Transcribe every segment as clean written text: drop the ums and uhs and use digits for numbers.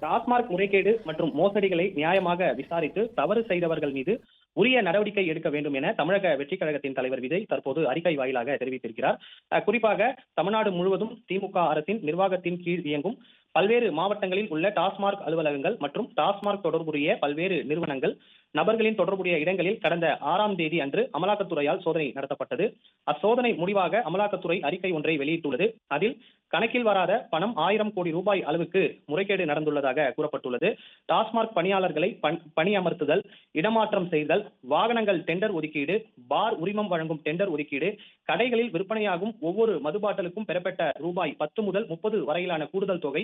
டாஸ்மாக் முறைகேடு மற்றும் மோசடிகளை நியாயமாக விசாரித்து தவறு செய்தவர்கள் மீது உரிய நடவடிக்கை எடுக்க வேண்டும் என தமிழக வெற்றிக் கழகத்தின் தலைவர் விஜய் தற்போது அறிக்கை வாயிலாக தெரிவித்திருக்கிறார். குறிப்பாக தமிழ்நாடு முழுவதும் திமுக அரசின் நிர்வாகத்தின் கீழ் இயங்கும் பல்வேறு மாவட்டங்களில் உள்ள டாஸ்மாக் அலுவலகங்கள் மற்றும் டாஸ்மாக் தொடர்புடைய பல்வேறு நிறுவனங்கள், நபர்களின் தொடர்புடைய இடங்களில் கடந்த 6ஆம் தேதி அன்று அமலாக்கத்துறையால் சோதனை நடத்தப்பட்டது. அச்சோதனை முடிவாக அமலாக்கத்துறை அறிக்கை ஒன்றை வெளியிட்டுள்ளது. அதில் கணக்கில் வராத பணம் 1000 கோடி ரூபாய் அளவுக்கு முறைகேடு நடந்துள்ளதாக கூறப்பட்டுள்ளது. டாஸ்மாக் பணியாளர்களை பணியமர்த்துதல், இடமாற்றம் செய்தல், வாகனங்கள் டெண்டர் ஒதுக்கீடு, பார் உரிமம் வழங்கும் டெண்டர் ஒதுக்கீடு, கடைகளில் விற்பனையாகும் ஒவ்வொரு மது பாட்டிலுக்கும் பெறப்பட்ட ரூபாய் 10 முதல் 30 வரையிலான கூடுதல் தொகை,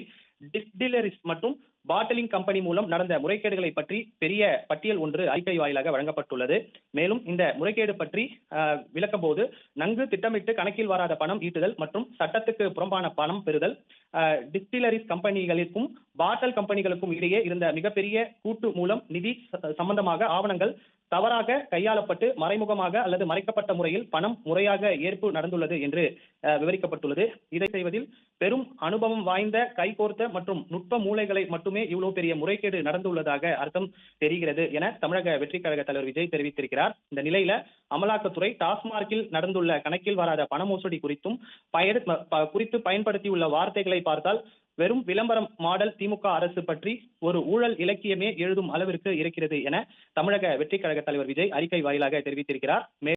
டிஸ்டிலரிஸ் மற்றும் பாட்டிலிங் கம்பெனி மூலம் நடந்த முறைகேடுகளை பற்றி பெரிய பட்டியல் ஒன்று அறிக்கை வாயிலாக வழங்கப்பட்டுள்ளது. மேலும் இந்த முறைகேடு பற்றி விளக்கும் போது, நன்கு திட்டமிட்டு கணக்கில் வராத பணம் ஈட்டுதல் மற்றும் சட்டத்துக்கு புறம்பான பணம் பெறுதல், டிஸ்டிலரிஸ் கம்பெனிகளுக்கும் பாட்டல் கம்பெனிகளுக்கும் இடையே இருந்த மிகப்பெரிய கூட்டு மூலம் நிதி சம்பந்தமாக ஆவணங்கள் தவறாக கையாளப்பட்டு மறைமுகமாக அல்லது மறைக்கப்பட்ட முறையில் பணம் முறையாக ஏற்பு நடந்துள்ளது என்று விவரிக்கப்பட்டுள்ளது. இதை செய்வதில் பெரும் அனுபவம் வாய்ந்த, கைகோர்த்த மற்றும் நுட்ப மூளைகளை மட்டுமே இவ்வளவு பெரிய முறைகேடு நடந்துள்ளதாக அர்த்தம் தெரிகிறது என தமிழக வெற்றிக் கழக தலைவர் விஜய் தெரிவித்திருக்கிறார். இந்த நிலையில அமலாக்கத்துறை டாஸ்மார்க்கில் நடந்துள்ள கணக்கில் வராத பண மோசடி குறித்து பயன்படுத்தியுள்ள வார்த்தைகளை பார்த்தால் வெறும் விளம்பரம் மாடல் திமுக அரசு பற்றி ஒரு ஊழல் இலக்கியமே எழுதும் அளவிற்கு இருக்கிறது என தமிழக வெற்றிக் கழக தலைவர் விஜய் அறிக்கை வாயிலாக தெரிவித்திருக்கிறார்.